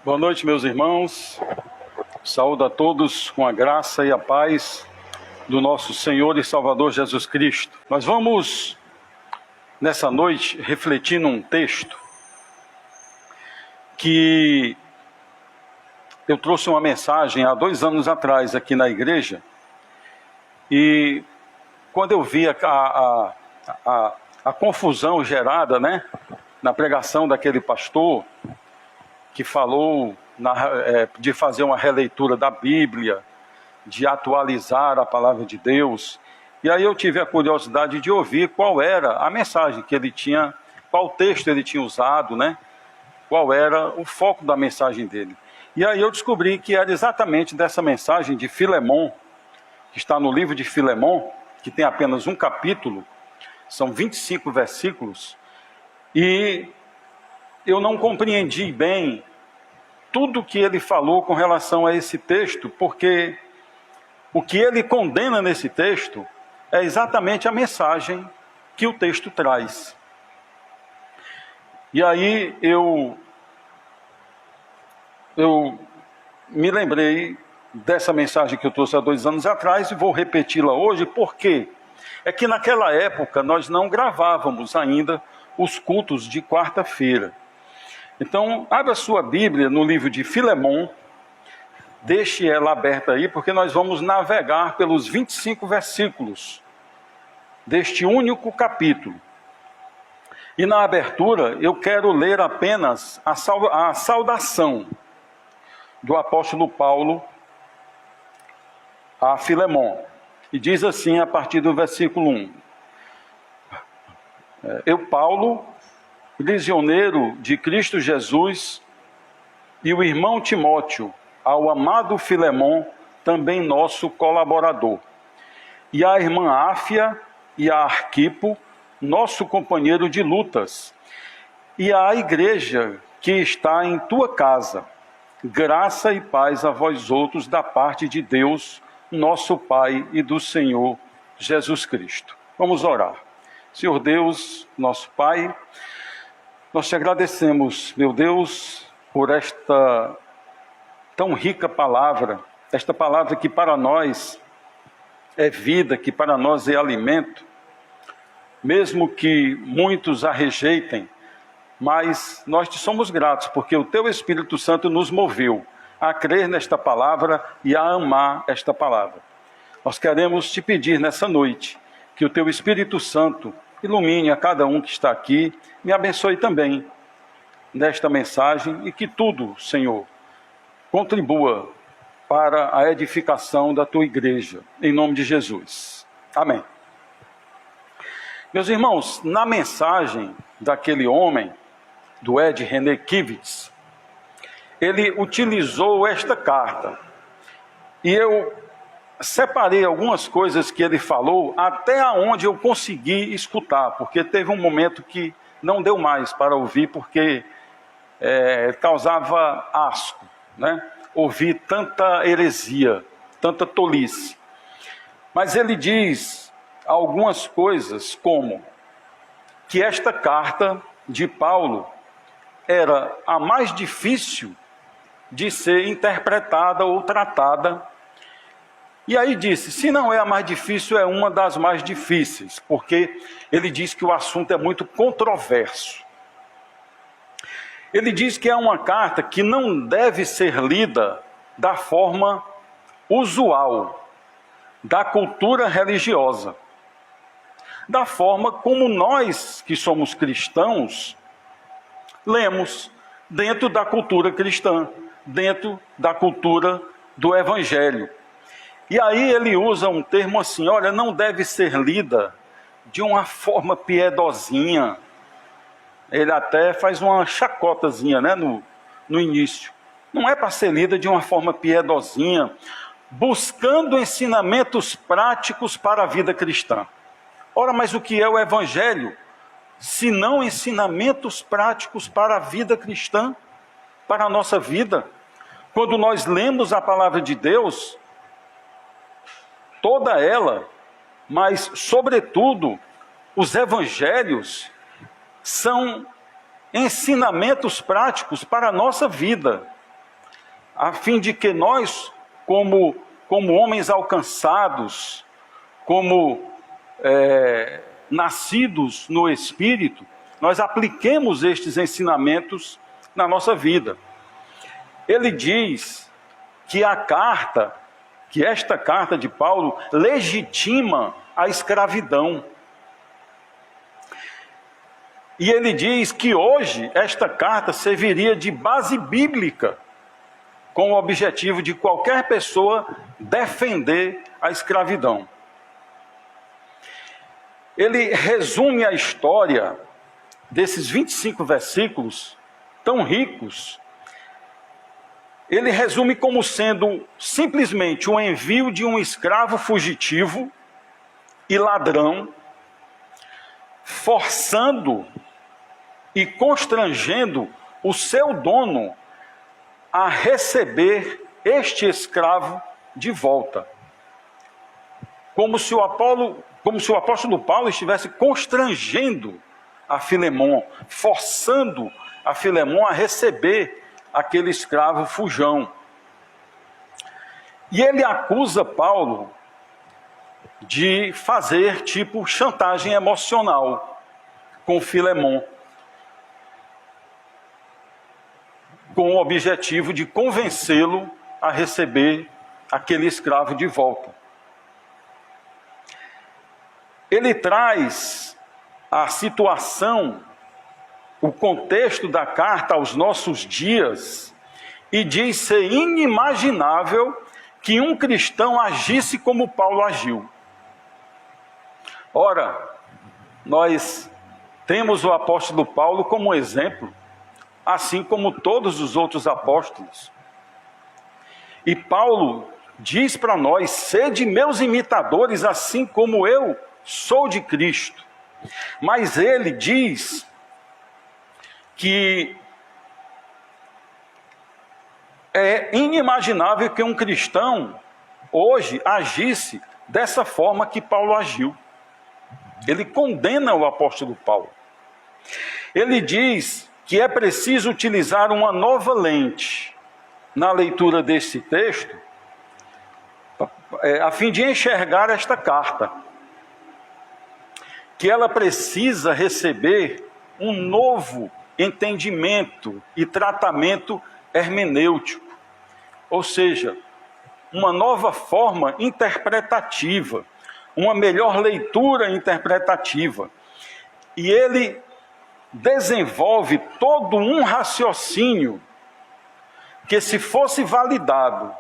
Boa noite, meus irmãos. Saúdo a todos com a graça e a paz do nosso Senhor e Salvador Jesus Cristo. Nós vamos, nessa noite, refletir num texto que eu trouxe uma mensagem há 2 anos atrás aqui na igreja, e quando eu vi a confusão gerada, na pregação daquele pastor que falou de fazer uma releitura da Bíblia, de atualizar a palavra de Deus, e aí eu tive a curiosidade de ouvir qual era a mensagem que ele tinha, qual texto ele tinha usado, qual era o foco da mensagem dele. E aí eu descobri que era exatamente dessa mensagem de Filemon, que está no livro de Filemon, que tem apenas um capítulo, são 25 versículos, e eu não compreendi bem tudo que ele falou com relação a esse texto, porque o que ele condena nesse texto é exatamente a mensagem que o texto traz. E aí eu me lembrei dessa mensagem que eu trouxe há 2 anos atrás e vou repeti-la hoje, porque é que naquela época nós não gravávamos ainda os cultos de quarta-feira. Então, abra sua Bíblia no livro de Filemon, deixe ela aberta aí, porque nós vamos navegar pelos 25 versículos deste único capítulo. E na abertura, eu quero ler apenas a saudação do apóstolo Paulo a Filemon. E diz assim a partir do versículo 1. Eu, Paulo, prisioneiro de Cristo Jesus, e o irmão Timóteo, ao amado Filemon, também nosso colaborador, e a irmã Áfia e a Arquipo, nosso companheiro de lutas, e a igreja que está em tua casa, graça e paz a vós outros da parte de Deus, nosso Pai e do Senhor Jesus Cristo. Vamos orar. Senhor Deus, nosso Pai, nós te agradecemos, meu Deus, por esta tão rica palavra, esta palavra que para nós é vida, que para nós é alimento, mesmo que muitos a rejeitem, mas nós te somos gratos, porque o teu Espírito Santo nos moveu a crer nesta palavra e a amar esta palavra. Nós queremos te pedir nessa noite, que o teu Espírito Santo ilumine a cada um que está aqui, me abençoe também nesta mensagem e que tudo, Senhor, contribua para a edificação da tua igreja, em nome de Jesus. Amém. Meus irmãos, na mensagem daquele homem, do Ed René Kivitz, ele utilizou esta carta, e eu separei algumas coisas que ele falou, até onde eu consegui escutar, porque teve um momento que não deu mais para ouvir, porque causava asco, ouvir tanta heresia, tanta tolice. Mas ele diz algumas coisas, como que esta carta de Paulo era a mais difícil de ser interpretada ou tratada. E aí disse, se não é a mais difícil, é uma das mais difíceis, porque ele diz que o assunto é muito controverso. Ele diz que é uma carta que não deve ser lida da forma usual, da cultura religiosa, da forma como nós, que somos cristãos, lemos, dentro da cultura cristã, dentro da cultura do Evangelho. E aí ele usa um termo assim, olha, não deve ser lida de uma forma piedosinha. Ele até faz uma chacotazinha, no início. Não é para ser lida de uma forma piedosinha, buscando ensinamentos práticos para a vida cristã. Ora, mas o que é o Evangelho, se não ensinamentos práticos para a vida cristã, para a nossa vida? Quando nós lemos a palavra de Deus, toda ela, mas sobretudo os evangelhos, são ensinamentos práticos para a nossa vida. a fim de que nós, como homens alcançados, como nascidos no Espírito, nós apliquemos estes ensinamentos na nossa vida. Ele diz que esta carta de Paulo legitima a escravidão. E ele diz que hoje esta carta serviria de base bíblica, com o objetivo de qualquer pessoa defender a escravidão. Ele resume a história desses 25 versículos tão ricos. Ele resume como sendo simplesmente o envio de um escravo fugitivo e ladrão, forçando e constrangendo o seu dono a receber este escravo de volta. Como se o apóstolo Paulo estivesse constrangendo a Filemon, forçando a Filemon a receber aquele escravo fujão. E ele acusa Paulo de fazer tipo chantagem emocional com Filemon, com o objetivo de convencê-lo a receber aquele escravo de volta. Ele traz a situação, o contexto da carta aos nossos dias e diz ser inimaginável que um cristão agisse como Paulo agiu. Ora, nós temos o apóstolo Paulo como exemplo, assim como todos os outros apóstolos. E Paulo diz para nós: sede meus imitadores, assim como eu sou de Cristo. Mas ele diz que é inimaginável que um cristão hoje agisse dessa forma que Paulo agiu. Ele condena o apóstolo Paulo. Ele diz que é preciso utilizar uma nova lente na leitura desse texto, a fim de enxergar esta carta, que ela precisa receber um novo entendimento e tratamento hermenêutico, ou seja, uma nova forma interpretativa, uma melhor leitura interpretativa. E ele desenvolve todo um raciocínio que, se fosse validado,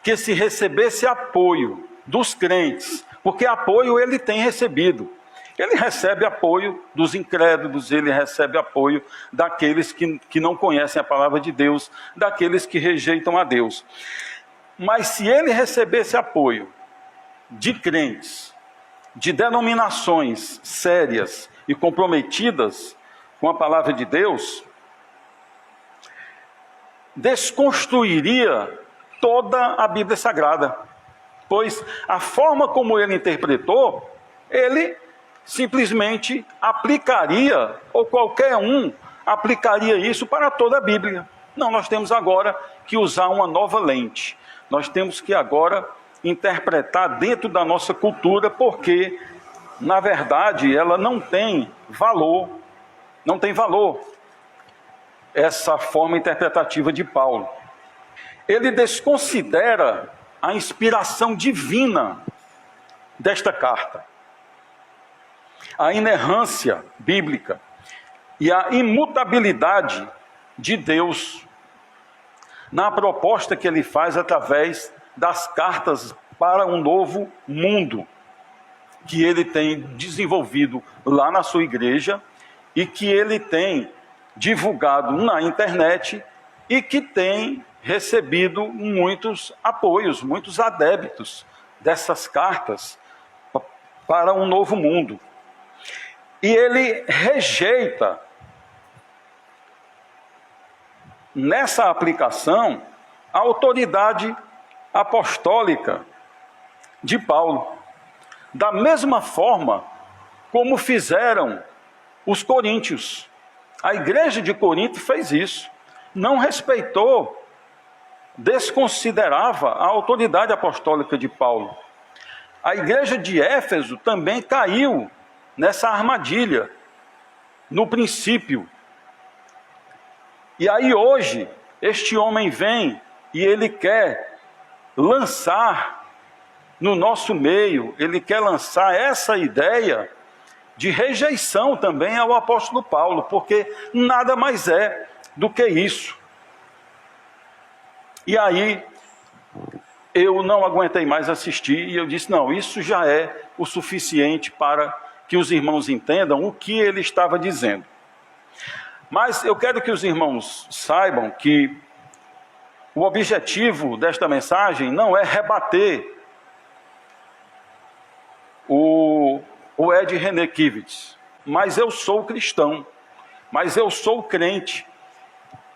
que se recebesse apoio dos crentes, porque apoio ele tem recebido. Ele recebe apoio dos incrédulos, ele recebe apoio daqueles que não conhecem a palavra de Deus, daqueles que rejeitam a Deus. Mas se ele recebesse apoio de crentes, de denominações sérias e comprometidas com a palavra de Deus, desconstruiria toda a Bíblia Sagrada, pois a forma como ele interpretou, ele simplesmente aplicaria, ou qualquer um aplicaria isso para toda a Bíblia. Não, nós temos agora que usar uma nova lente. Nós temos que agora interpretar dentro da nossa cultura, porque, na verdade, ela não tem valor, essa forma interpretativa de Paulo. Ele desconsidera a inspiração divina desta carta, a inerrância bíblica e a imutabilidade de Deus na proposta que ele faz através das cartas para um novo mundo que ele tem desenvolvido lá na sua igreja e que ele tem divulgado na internet e que tem recebido muitos apoios, muitos adeptos dessas cartas para um novo mundo. E ele rejeita, nessa aplicação, a autoridade apostólica de Paulo, da mesma forma como fizeram os coríntios. A igreja de Corinto fez isso, não respeitou desconsiderava a autoridade apostólica de Paulo. A igreja de Éfeso também caiu nessa armadilha, no princípio. E aí hoje, este homem vem e ele quer lançar no nosso meio, ele quer lançar essa ideia de rejeição também ao apóstolo Paulo, porque nada mais é do que isso. E aí, eu não aguentei mais assistir e eu disse, não, isso já é o suficiente para que os irmãos entendam o que ele estava dizendo. Mas eu quero que os irmãos saibam que o objetivo desta mensagem não é rebater o Ed René Kivitz, mas eu sou cristão, mas eu sou crente,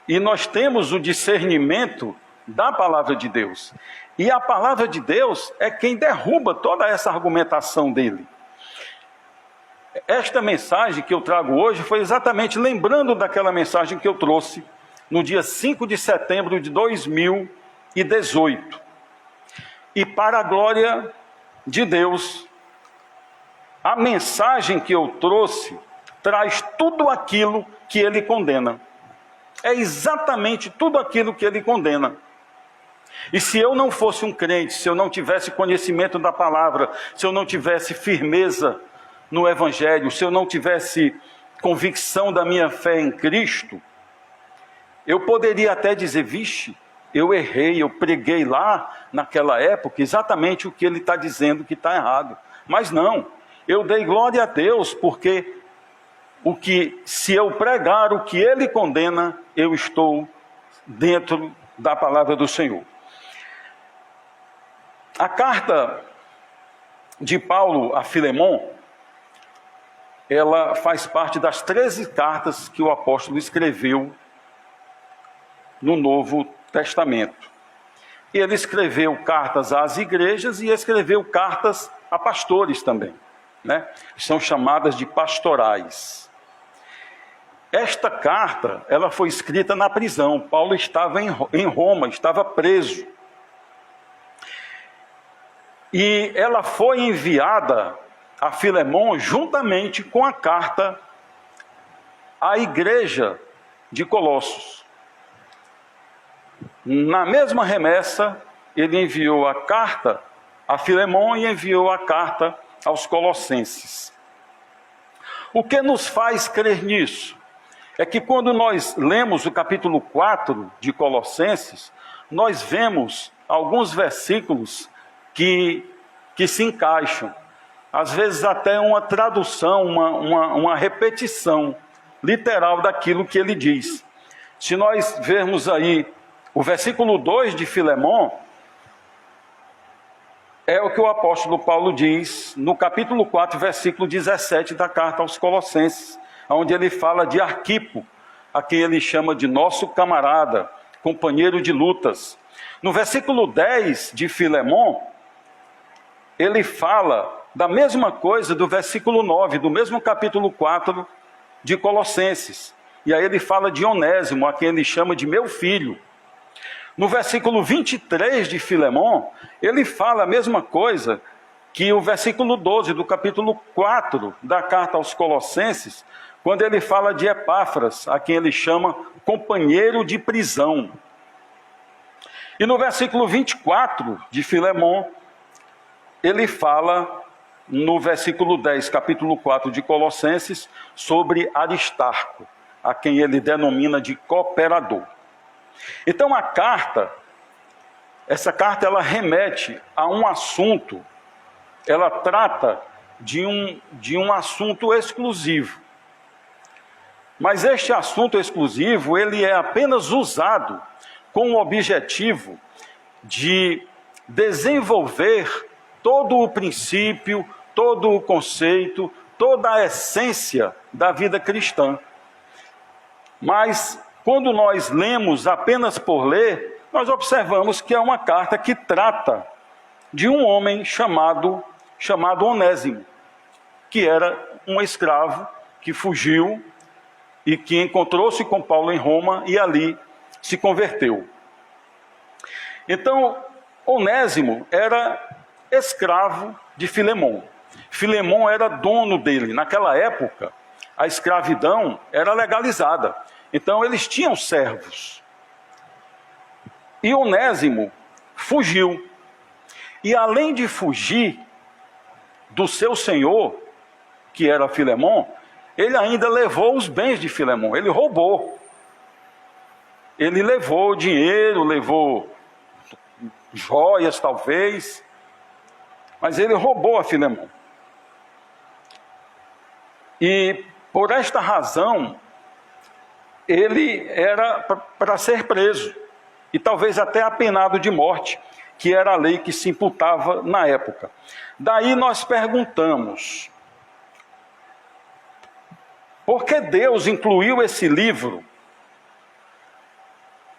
e nós temos o discernimento da palavra de Deus, e a palavra de Deus é quem derruba toda essa argumentação dele. Esta mensagem que eu trago hoje foi exatamente lembrando daquela mensagem que eu trouxe no dia 5 de setembro de 2018. E para a glória de Deus, a mensagem que eu trouxe traz tudo aquilo que ele condena. É exatamente tudo aquilo que ele condena. E se eu não fosse um crente, se eu não tivesse conhecimento da palavra, se eu não tivesse firmeza no Evangelho, se eu não tivesse convicção da minha fé em Cristo, eu poderia até dizer, vixe, eu errei, eu preguei lá naquela época exatamente o que ele está dizendo que está errado. Mas não, eu dei glória a Deus, porque se eu pregar o que ele condena, eu estou dentro da palavra do Senhor. A carta de Paulo a Filemon, ela faz parte das 13 cartas que o apóstolo escreveu no Novo Testamento. Ele escreveu cartas às igrejas e escreveu cartas a pastores também, né? São chamadas de pastorais. Esta carta, ela foi escrita na prisão. Paulo estava em Roma, estava preso. E ela foi enviada a Filemon juntamente com a carta à igreja de Colossos. Na mesma remessa, ele enviou a carta a Filemon e enviou a carta aos Colossenses. O que nos faz crer nisso? É que quando nós lemos o capítulo 4 de Colossenses, nós vemos alguns versículos que se encaixam. Às vezes até uma tradução, uma repetição literal daquilo que ele diz. Se nós vermos aí o versículo 2 de Filemon, é o que o apóstolo Paulo diz no capítulo 4, versículo 17 da carta aos Colossenses, onde ele fala de Arquipo, a quem ele chama de nosso camarada, companheiro de lutas. No versículo 10 de Filemon, ele fala da mesma coisa do versículo 9, do mesmo capítulo 4 de Colossenses. E aí ele fala de Onésimo, a quem ele chama de meu filho. No versículo 23 de Filemon, ele fala a mesma coisa que o versículo 12 do capítulo 4 da carta aos Colossenses, quando ele fala de Epáfras, a quem ele chama companheiro de prisão. E no versículo 24 de Filemon, ele fala, no versículo 10, capítulo 4 de Colossenses, sobre Aristarco, a quem ele denomina de cooperador. Então essa carta ela remete a um assunto, ela trata de um assunto exclusivo. Mas este assunto exclusivo, ele é apenas usado com o objetivo de desenvolver todo o princípio, todo o conceito, toda a essência da vida cristã. Mas quando nós lemos apenas por ler, nós observamos que é uma carta que trata de um homem chamado Onésimo, que era um escravo que fugiu e que encontrou-se com Paulo em Roma e ali se converteu. Então, Onésimo era escravo de Filemon. Filemon era dono dele. Naquela época, a escravidão era legalizada. Então, eles tinham servos. E Onésimo fugiu. E além de fugir do seu senhor, que era Filemon, ele ainda levou os bens de Filemon. Ele roubou. Ele levou dinheiro, levou joias talvez, mas ele roubou a Filemon. E por esta razão, ele era para ser preso, e talvez até apenado de morte, que era a lei que se imputava na época. Daí nós perguntamos, por que Deus incluiu esse livro,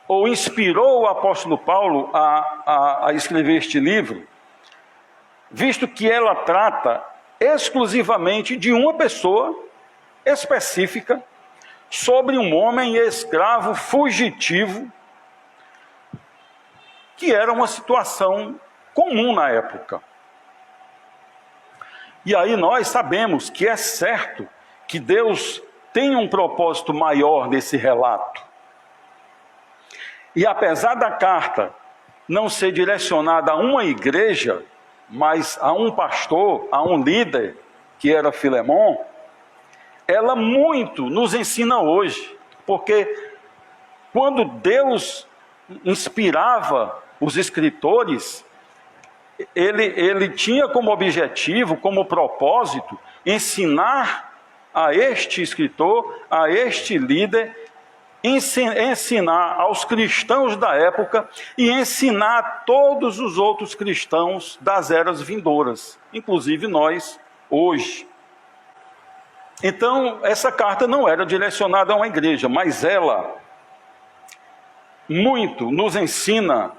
ou inspirou o apóstolo Paulo a escrever este livro, visto que ela trata exclusivamente de uma pessoa específica, sobre um homem escravo fugitivo, que era uma situação comum na época. E aí nós sabemos que é certo que Deus tem um propósito maior nesse relato. E apesar da carta não ser direcionada a uma igreja, mas a um pastor, a um líder, que era Filemon, ela muito nos ensina hoje, porque quando Deus inspirava os escritores, ele tinha como objetivo, como propósito, ensinar a este escritor, a este líder, ensinar aos cristãos da época e ensinar a todos os outros cristãos das eras vindouras, inclusive nós, hoje. Então, essa carta não era direcionada a uma igreja, mas ela muito nos ensina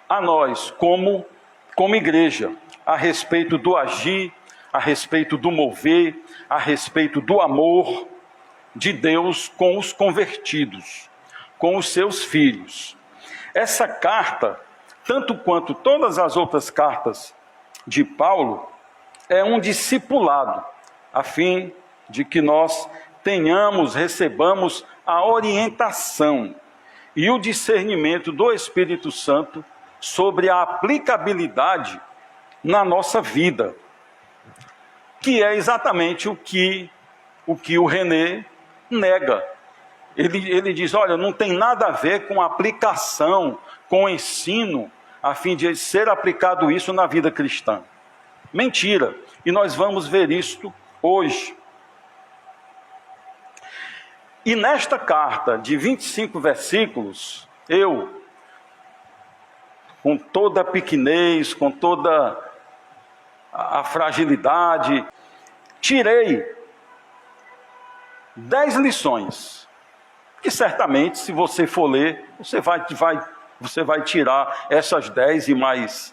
a nós, como igreja, a respeito do agir, a respeito do mover, a respeito do amor de Deus com os convertidos, com os seus filhos. Essa carta, tanto quanto todas as outras cartas de Paulo, é um discipulado, a fim de que nós recebamos a orientação e o discernimento do Espírito Santo sobre a aplicabilidade na nossa vida, que é exatamente o que o René nega. Ele diz, olha, não tem nada a ver com aplicação, com ensino, a fim de ser aplicado isso na vida cristã. Mentira. E nós vamos ver isto hoje. E nesta carta de 25 versículos, eu, com toda a pequenez, com toda a fragilidade, tirei 10 lições, que certamente, se você for ler, você vai tirar essas 10 e mais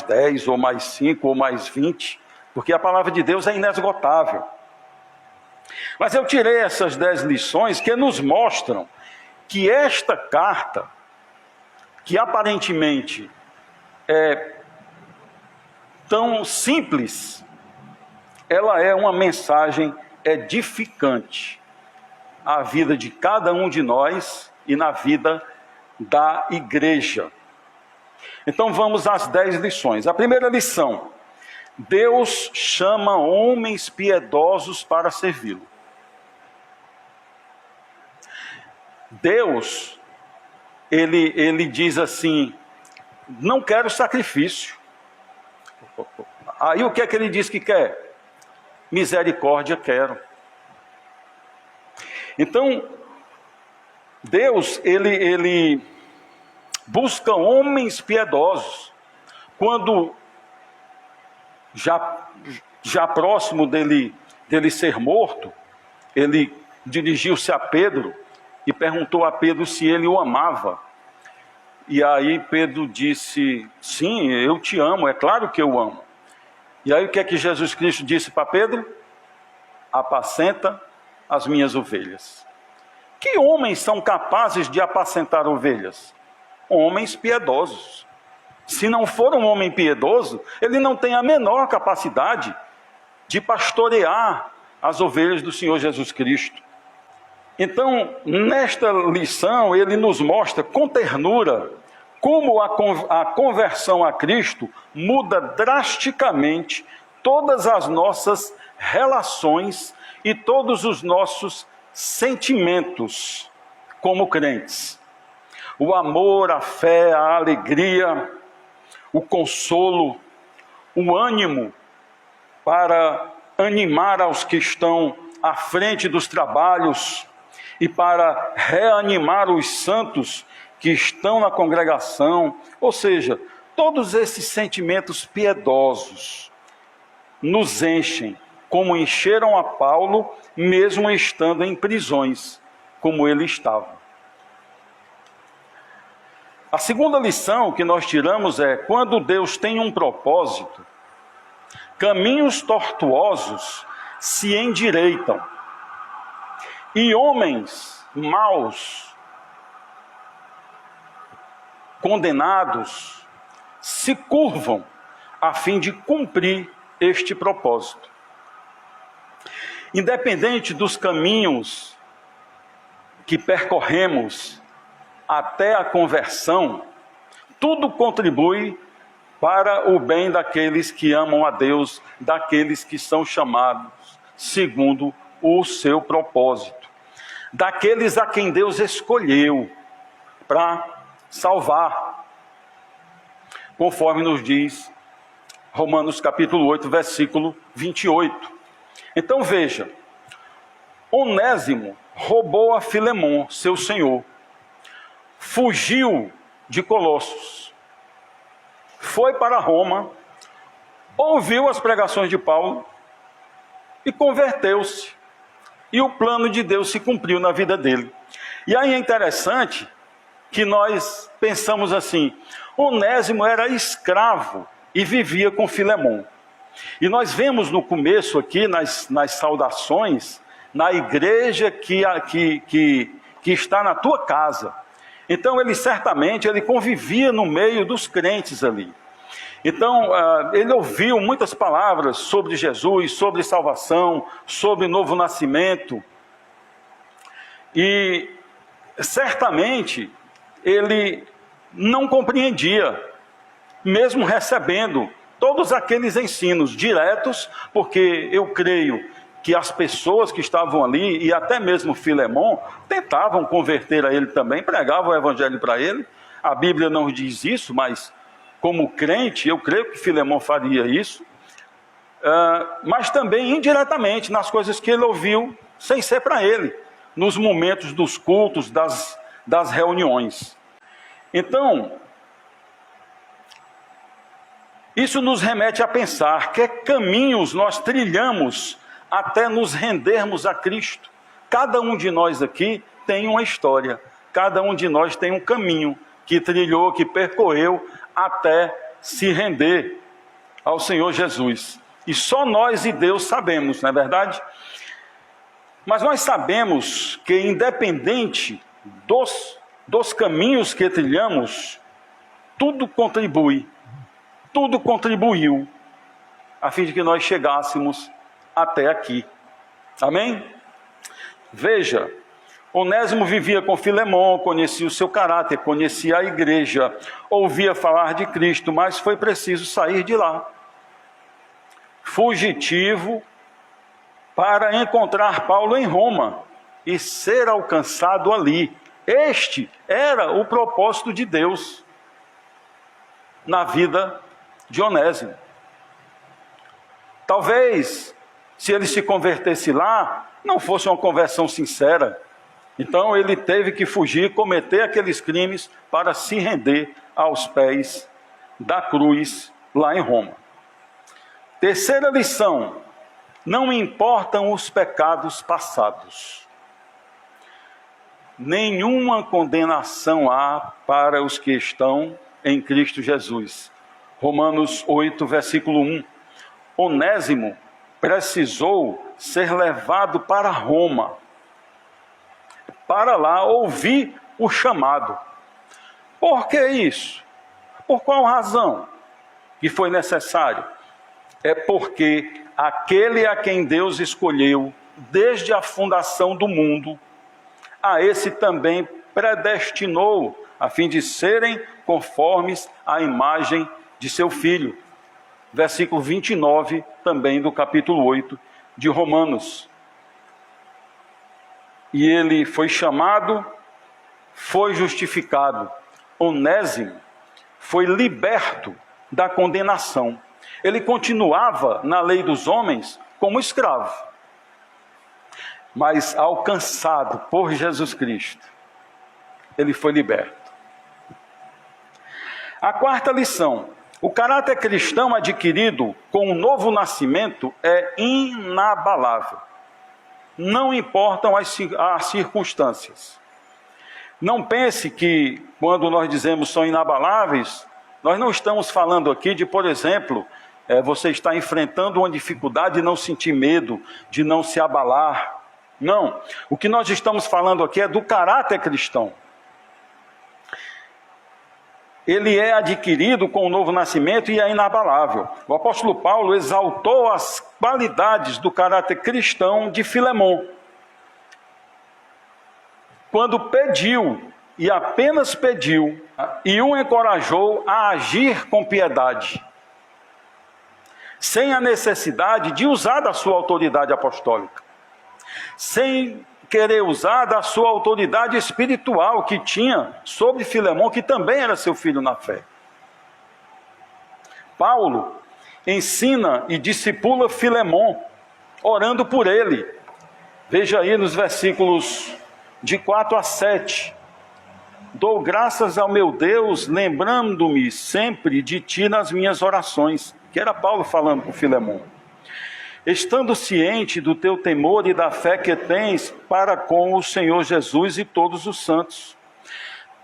10, ou mais 5, ou mais 20, porque a palavra de Deus é inesgotável. Mas eu tirei essas 10 lições que nos mostram que esta carta, que aparentemente é tão simples, ela é uma mensagem edificante à vida de cada um de nós e na vida da igreja. Então vamos às 10 lições. A primeira lição: Deus chama homens piedosos para servi-lo. Deus, ele diz assim, não quero sacrifício. Aí o que é que ele diz que quer? Misericórdia quero. Então, Deus, ele busca homens piedosos. Quando já próximo dele ser morto, ele dirigiu-se a Pedro e perguntou a Pedro se ele o amava. E aí Pedro disse, sim, eu te amo, é claro que eu amo. E aí o que é que Jesus Cristo disse para Pedro? Apacenta as minhas ovelhas. Que homens são capazes de apacentar ovelhas? homens piedosos. Se não for um homem piedoso, ele não tem a menor capacidade de pastorear as ovelhas do Senhor Jesus Cristo. Então, nesta lição, ele nos mostra com ternura como a conversão a Cristo muda drasticamente todas as nossas relações e todos os nossos sentimentos como crentes. O amor, a fé, a alegria, o consolo, o ânimo para animar aos que estão à frente dos trabalhos e para reanimar os santos que estão na congregação. Ou seja, todos esses sentimentos piedosos nos enchem, como encheram a Paulo, mesmo estando em prisões, como ele estava. A segunda lição que nós tiramos é: quando Deus tem um propósito, caminhos tortuosos se endireitam, e homens maus, condenados, se curvam a fim de cumprir este propósito. Independente dos caminhos que percorremos até a conversão, tudo contribui para o bem daqueles que amam a Deus, daqueles que são chamados segundo o seu propósito, daqueles a quem Deus escolheu para salvar, conforme nos diz Romanos capítulo 8, versículo 28. Então veja, Onésimo roubou a Filemon, seu senhor, fugiu de Colossos, foi para Roma, ouviu as pregações de Paulo e converteu-se. E o plano de Deus se cumpriu na vida dele. E aí é interessante que nós pensamos assim: Onésimo era escravo e vivia com Filemon. E nós vemos no começo aqui, nas saudações, na igreja que está na tua casa. Então ele certamente convivia no meio dos crentes ali. Então ele ouviu muitas palavras sobre Jesus, sobre salvação, sobre novo nascimento. E certamente ele não compreendia, mesmo recebendo todos aqueles ensinos diretos, porque eu creio que as pessoas que estavam ali, e até mesmo Filemon, tentavam converter a ele também, pregavam o evangelho para ele. A Bíblia não diz isso, mas como crente, eu creio que Filemon faria isso, mas também indiretamente, nas coisas que ele ouviu, sem ser para ele, nos momentos dos cultos, das reuniões. Então, isso nos remete a pensar que caminhos nós trilhamos até nos rendermos a Cristo. Cada um de nós aqui tem uma história, cada um de nós tem um caminho que trilhou, que percorreu até se render ao Senhor Jesus. E só nós e Deus sabemos, não é verdade? Mas nós sabemos que, independente dos caminhos que trilhamos, tudo contribui, tudo contribuiu a fim de que nós chegássemos até aqui. Amém? Veja, Onésimo vivia com Filemon, conhecia o seu caráter, conhecia a igreja, ouvia falar de Cristo, mas foi preciso sair de lá, fugitivo, para encontrar Paulo em Roma e ser alcançado ali. Este era o propósito de Deus na vida de Onésimo. Talvez, se ele se convertesse lá, não fosse uma conversão sincera. Então ele teve que fugir, cometer aqueles crimes para se render aos pés da cruz lá em Roma. Terceira lição: não importam os pecados passados. Nenhuma condenação há para os que estão em Cristo Jesus. Romanos 8, versículo 1. Onésimo precisou ser levado para Roma, para lá ouvir o chamado. Por que isso? Por qual razão que foi necessário? É porque aquele a quem Deus escolheu desde a fundação do mundo, a esse também predestinou, a fim de serem conformes à imagem de seu Filho. Versículo 29, também do capítulo 8 de Romanos. E ele foi chamado, foi justificado. Onésimo foi liberto da condenação. Ele continuava na lei dos homens como escravo, mas alcançado por Jesus Cristo, ele foi liberto. A quarta lição: o caráter cristão adquirido com o novo nascimento é inabalável. Não importam as circunstâncias. Não pense que quando nós dizemos são inabaláveis, nós não estamos falando aqui de, por exemplo, você está enfrentando uma dificuldade de não sentir medo, de não se abalar. Não. O que nós estamos falando aqui é do caráter cristão. Ele é adquirido com o novo nascimento e é inabalável. O apóstolo Paulo exaltou as qualidades do caráter cristão de Filemon, quando pediu, e apenas pediu, e o encorajou a agir com piedade, sem a necessidade de usar da sua autoridade apostólica, sem querer usar da sua autoridade espiritual que tinha sobre Filemon, que também era seu filho na fé. Paulo ensina e discipula Filemon, orando por ele. Veja aí nos versículos de 4 a 7. Dou graças ao meu Deus, lembrando-me sempre de ti nas minhas orações. Que era Paulo falando com Filemon. Estando ciente do teu temor e da fé que tens para com o Senhor Jesus e todos os santos,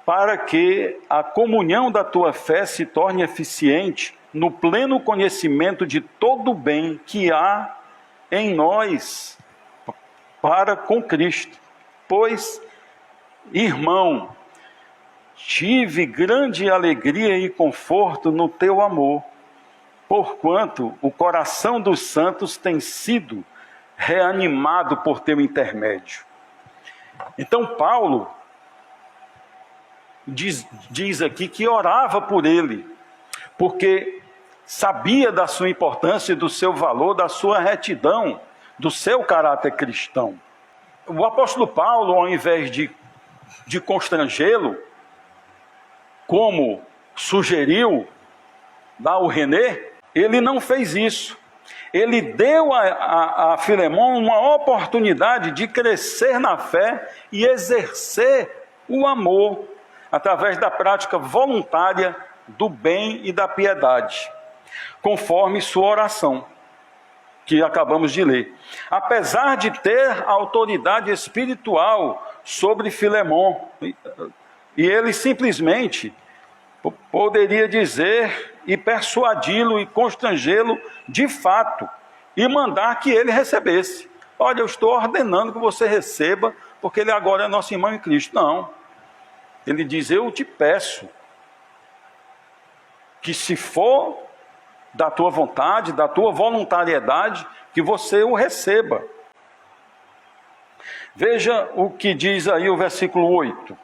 para que a comunhão da tua fé se torne eficiente no pleno conhecimento de todo o bem que há em nós para com Cristo. Pois, irmão, tive grande alegria e conforto no teu amor, porquanto o coração dos santos tem sido reanimado por teu intermédio. Então Paulo diz aqui que orava por ele, porque sabia da sua importância, do seu valor, da sua retidão, do seu caráter cristão. O apóstolo Paulo, ao invés de constrangê-lo, como sugeriu lá o René, ele não fez isso. Ele deu a Filemon uma oportunidade de crescer na fé e exercer o amor através da prática voluntária do bem e da piedade, conforme sua oração, que acabamos de ler. Apesar de ter autoridade espiritual sobre Filemon, e ele simplesmente poderia dizer e persuadi-lo e constrangê-lo de fato, e mandar que ele recebesse. Olha, eu estou ordenando que você receba, porque ele agora é nosso irmão em Cristo. Não. Ele diz, eu te peço que, se for da tua vontade, da tua voluntariedade, que você o receba. Veja o que diz aí o versículo 8.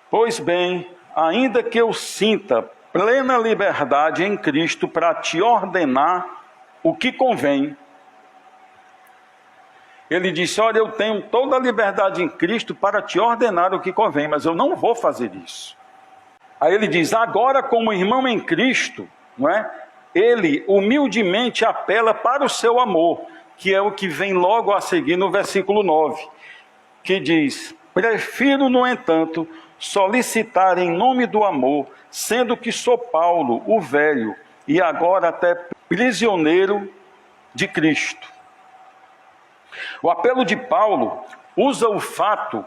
Pois bem, ainda que eu sinta plena liberdade em Cristo para te ordenar o que convém. Ele disse, olha, eu tenho toda a liberdade em Cristo para te ordenar o que convém, mas eu não vou fazer isso. Aí ele diz, agora como irmão em Cristo, não é? Ele humildemente apela para o seu amor, que é o que vem logo a seguir no versículo 9, que diz, prefiro, no entanto, solicitar em nome do amor, sendo que sou Paulo, o velho, e agora até prisioneiro de Cristo. O apelo de Paulo usa o fato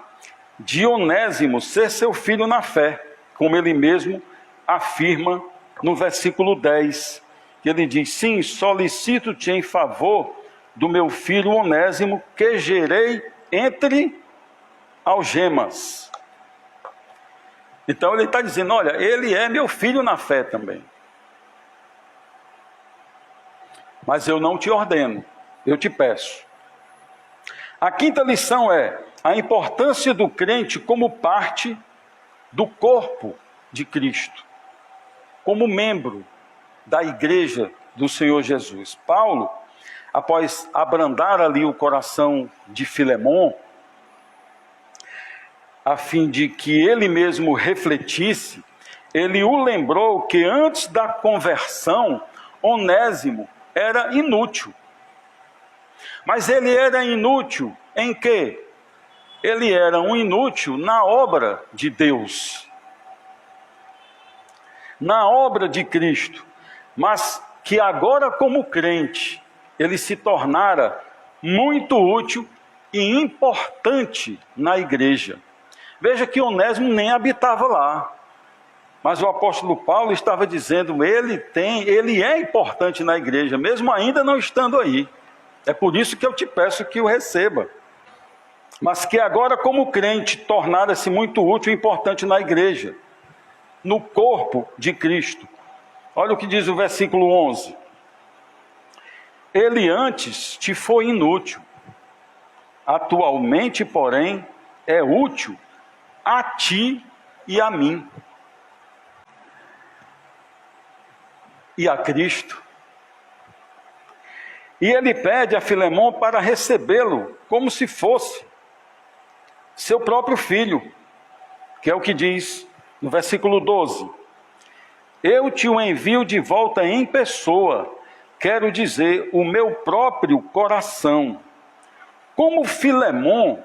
de Onésimo ser seu filho na fé, como ele mesmo afirma no versículo 10, que ele diz, sim, solicito-te em favor do meu filho Onésimo, que gerei entre algemas. Então ele está dizendo, olha, ele é meu filho na fé também. Mas eu não te ordeno, eu te peço. A quinta lição é a importância do crente como parte do corpo de Cristo, como membro da igreja do Senhor Jesus. Paulo, após abrandar ali o coração de Filemon, a fim de que ele mesmo refletisse, ele o lembrou que antes da conversão, Onésimo era inútil. Mas ele era inútil em quê? Ele era um inútil na obra de Deus, na obra de Cristo, mas que agora como crente, ele se tornara muito útil e importante na igreja. Veja que Onésimo nem habitava lá, mas o apóstolo Paulo estava dizendo, ele é importante na igreja, mesmo ainda não estando aí. É por isso que eu te peço que o receba. Mas que agora como crente tornara-se muito útil e importante na igreja, no corpo de Cristo. Olha o que diz o versículo 11. Ele antes te foi inútil, atualmente, porém, é útil a ti e a mim. E a Cristo. E ele pede a Filemon para recebê-lo como se fosse seu próprio filho, que é o que diz no versículo 12. Eu te o envio de volta em pessoa, quero dizer, o meu próprio coração. Como Filemon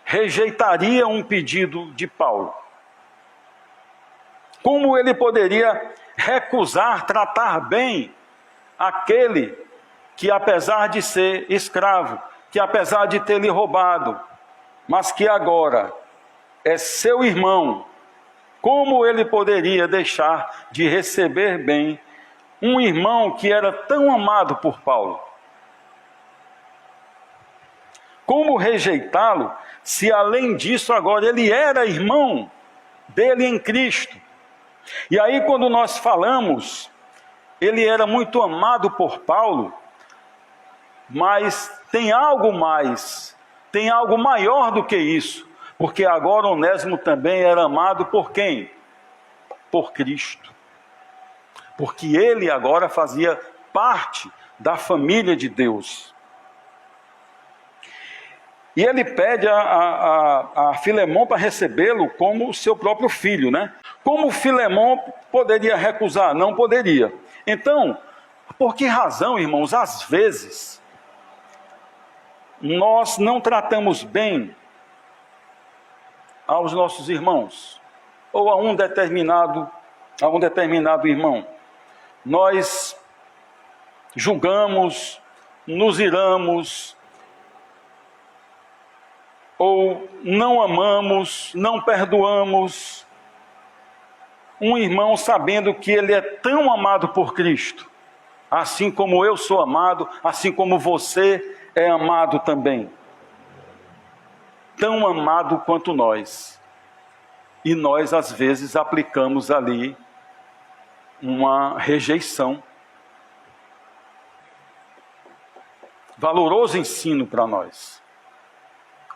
rejeitaria um pedido de Paulo? Como ele poderia recusar tratar bem aquele que, apesar de ser escravo, que apesar de ter lhe roubado, mas que agora é seu irmão, como ele poderia deixar de receber bem um irmão que era tão amado por Paulo? Como rejeitá-lo, se além disso agora ele era irmão dele em Cristo? E aí quando nós falamos, ele era muito amado por Paulo, mas tem algo mais, tem algo maior do que isso, porque agora Onésimo também era amado por quem? Por Cristo. Porque ele agora fazia parte da família de Deus. E ele pede a Filemon para recebê-lo como seu próprio filho, né? Como Filemon poderia recusar? Não poderia. Então, por que razão, irmãos, às vezes, nós não tratamos bem aos nossos irmãos, ou a um determinado irmão? Nós julgamos, nos iramos, ou não amamos, não perdoamos um irmão sabendo que ele é tão amado por Cristo, assim como eu sou amado, assim como você é amado também, tão amado quanto nós. E nós às vezes aplicamos ali uma rejeição. Valoroso ensino para nós.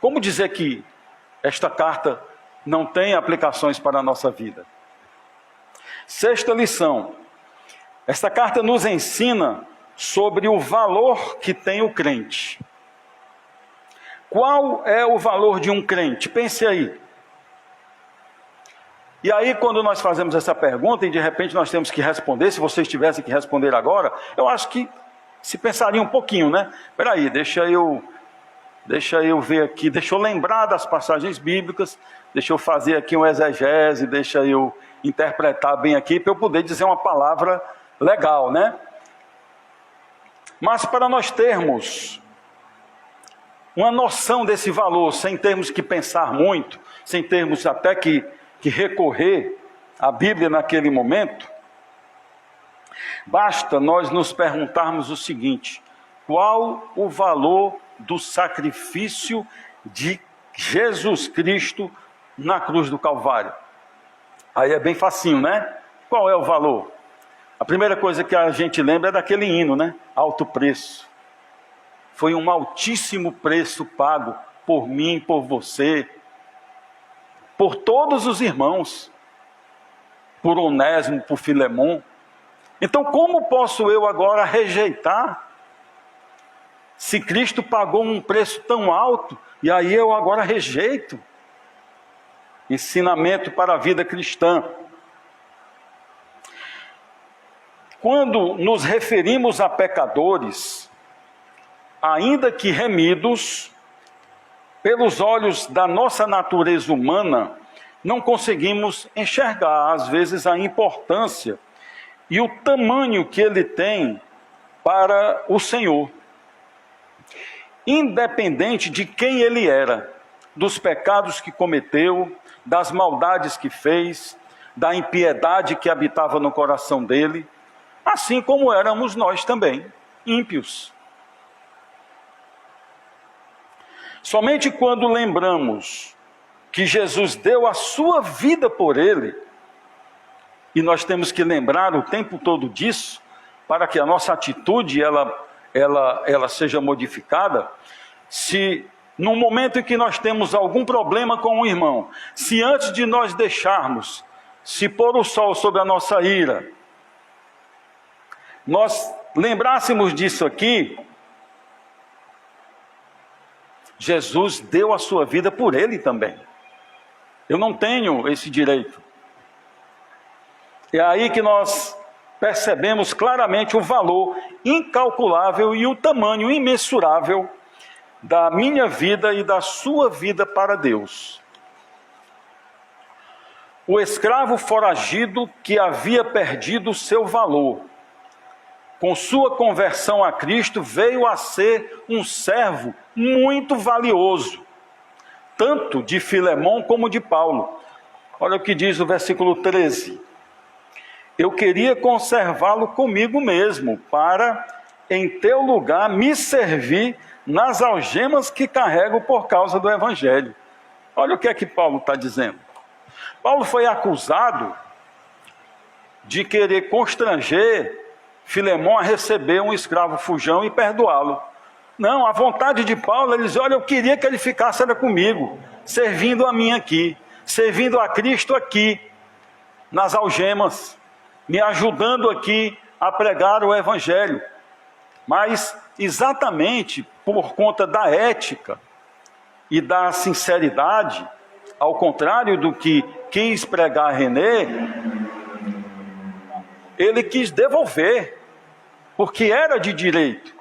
Como dizer que esta carta não tem aplicações para a nossa vida? Sexta lição. Esta carta nos ensina sobre o valor que tem o crente. Qual é o valor de um crente? Pense aí. E aí, quando nós fazemos essa pergunta, e de repente nós temos que responder, se vocês tivessem que responder agora, eu acho que se pensaria um pouquinho, né? Espera aí, deixa eu ver aqui, deixa eu lembrar das passagens bíblicas, deixa eu fazer aqui um exegese, deixa eu interpretar bem aqui, para eu poder dizer uma palavra legal, né? Mas para nós termos uma noção desse valor, sem termos que pensar muito, sem termos até que recorrer à Bíblia naquele momento, basta nós nos perguntarmos o seguinte: qual o valor do sacrifício de Jesus Cristo na cruz do Calvário. Aí é bem facinho, né? Qual é o valor? A primeira coisa que a gente lembra é daquele hino, né? Alto preço. Foi um altíssimo preço pago por mim, por você, por todos os irmãos, por Onésimo, por Filemon. Então, como posso eu agora rejeitar? Se Cristo pagou um preço tão alto, e aí eu agora rejeito? Ensinamento para a vida cristã. Quando nos referimos a pecadores, ainda que remidos, pelos olhos da nossa natureza humana, não conseguimos enxergar, às vezes, a importância e o tamanho que ele tem para o Senhor. Independente de quem ele era, dos pecados que cometeu, das maldades que fez, da impiedade que habitava no coração dele, assim como éramos nós também, ímpios. Somente quando lembramos que Jesus deu a sua vida por ele, e nós temos que lembrar o tempo todo disso, para que a nossa atitude ela seja modificada. Se no momento em que nós temos algum problema com um irmão, se antes de nós deixarmos se pôr o sol sobre a nossa ira, nós lembrássemos disso aqui, Jesus deu a sua vida por ele também. Eu não tenho esse direito. É aí que nós percebemos claramente o valor incalculável e o tamanho imensurável da minha vida e da sua vida para Deus. O escravo foragido que havia perdido o seu valor, com sua conversão a Cristo, veio a ser um servo muito valioso, tanto de Filemon como de Paulo. Olha o que diz o versículo 13. Eu queria conservá-lo comigo mesmo, para, em teu lugar, me servir nas algemas que carrego por causa do Evangelho. Olha o que é que Paulo está dizendo. Paulo foi acusado de querer constranger Filemon a receber um escravo fujão e perdoá-lo. Não, a vontade de Paulo, ele diz, olha, eu queria que ele ficasse comigo, servindo a mim aqui, servindo a Cristo aqui, nas algemas, me ajudando aqui a pregar o Evangelho. Mas, exatamente por conta da ética e da sinceridade, ao contrário do que quis pregar René, ele quis devolver, porque era de direito,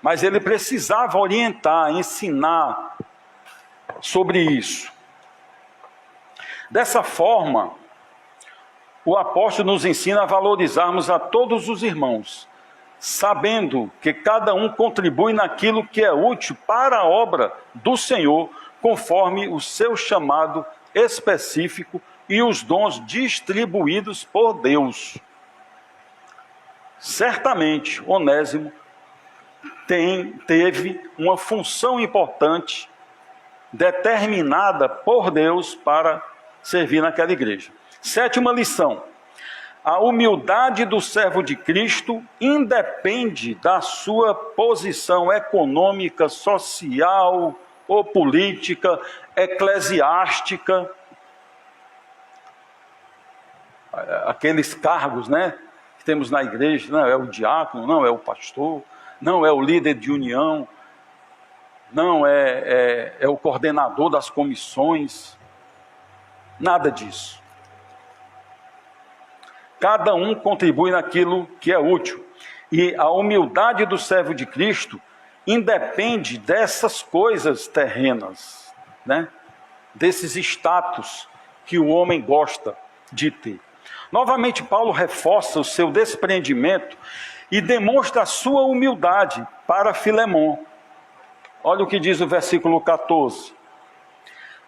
mas ele precisava orientar, ensinar sobre isso. Dessa forma, o apóstolo nos ensina a valorizarmos a todos os irmãos, sabendo que cada um contribui naquilo que é útil para a obra do Senhor, conforme o seu chamado específico e os dons distribuídos por Deus. Certamente, Onésimo teve uma função importante, determinada por Deus para servir naquela igreja. Sétima lição: a humildade do servo de Cristo independe da sua posição econômica, social ou política, eclesiástica. Aqueles cargos, né, que temos na igreja, não é o diácono, não é o pastor, não é o líder de união, não é o coordenador das comissões, nada disso. Cada um contribui naquilo que é útil. E a humildade do servo de Cristo independe dessas coisas terrenas, né? Desses status que o homem gosta de ter. Novamente, Paulo reforça o seu desprendimento e demonstra a sua humildade para Filemon. Olha o que diz o versículo 14.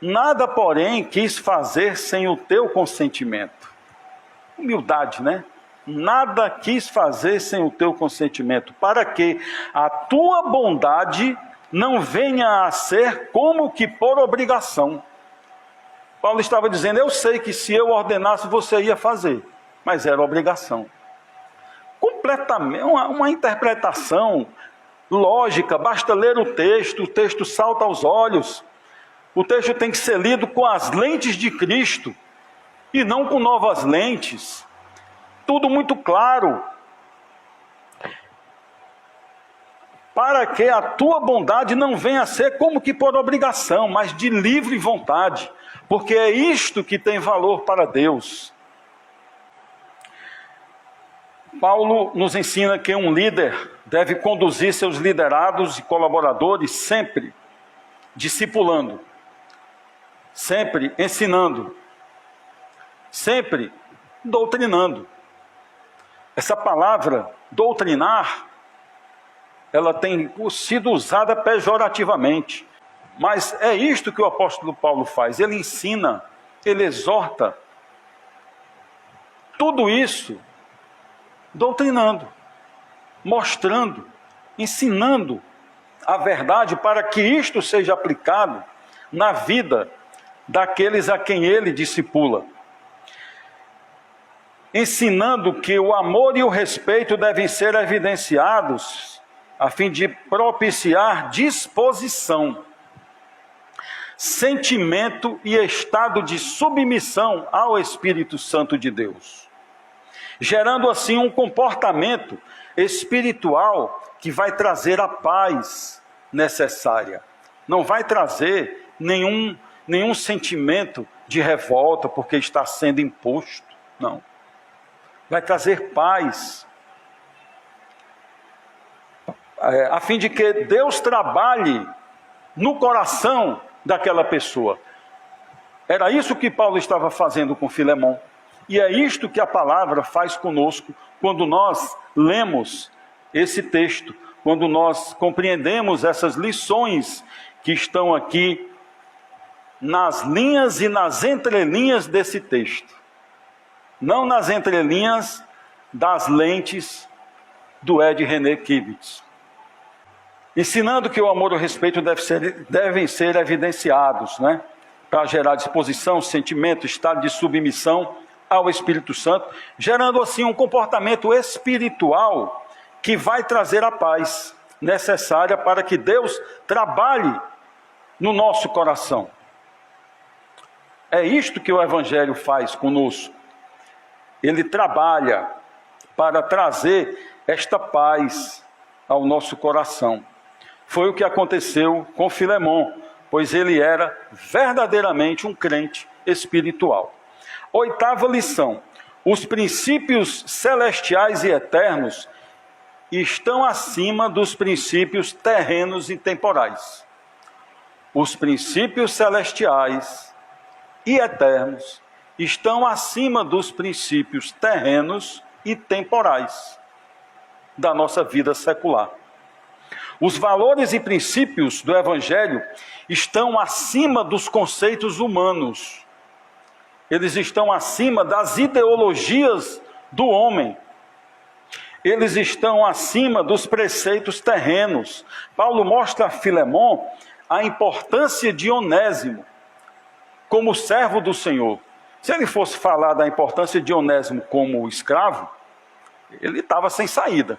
Nada, porém, quis fazer sem o teu consentimento. Humildade, né? Nada quis fazer sem o teu consentimento, para que a tua bondade não venha a ser como que por obrigação. Paulo estava dizendo, eu sei que se eu ordenasse você ia fazer, mas era obrigação. Completamente, uma interpretação lógica, basta ler o texto salta aos olhos. O texto tem que ser lido com as lentes de Cristo e não com novas lentes. Tudo muito claro. Para que a tua bondade não venha a ser como que por obrigação, mas de livre vontade, porque é isto que tem valor para Deus. Paulo nos ensina que um líder deve conduzir seus liderados e colaboradores sempre discipulando, sempre ensinando, sempre doutrinando. Essa palavra, doutrinar, ela tem sido usada pejorativamente, mas é isto que o apóstolo Paulo faz, ele ensina, ele exorta, tudo isso doutrinando, mostrando, ensinando a verdade para que isto seja aplicado na vida daqueles a quem ele discipula. Ensinando que o amor e o respeito devem ser evidenciados a fim de propiciar disposição, sentimento e estado de submissão ao Espírito Santo de Deus, gerando assim um comportamento espiritual que vai trazer a paz necessária. Não vai trazer nenhum sentimento de revolta porque está sendo imposto, não. Vai trazer paz, a fim de que Deus trabalhe no coração daquela pessoa. Era isso que Paulo estava fazendo com Filemão. E é isto que a palavra faz conosco quando nós lemos esse texto, quando nós compreendemos essas lições que estão aqui nas linhas e nas entrelinhas desse texto. Não nas entrelinhas das lentes do Ed René Kivitz. Ensinando que o amor e o respeito devem ser evidenciados, né? Para gerar disposição, sentimento, estado de submissão ao Espírito Santo, gerando assim um comportamento espiritual que vai trazer a paz necessária para que Deus trabalhe no nosso coração. É isto que o Evangelho faz conosco. Ele trabalha para trazer esta paz ao nosso coração. Foi o que aconteceu com Filemão, pois ele era verdadeiramente um crente espiritual. Oitava lição: os princípios celestiais e eternos estão acima dos princípios terrenos e temporais. Os princípios celestiais e eternos estão acima dos princípios terrenos e temporais da nossa vida secular. Os valores e princípios do Evangelho estão acima dos conceitos humanos. Eles estão acima das ideologias do homem. Eles estão acima dos preceitos terrenos. Paulo mostra a Filemão a importância de Onésimo como servo do Senhor. Se ele fosse falar da importância de Onésimo como escravo, ele estava sem saída.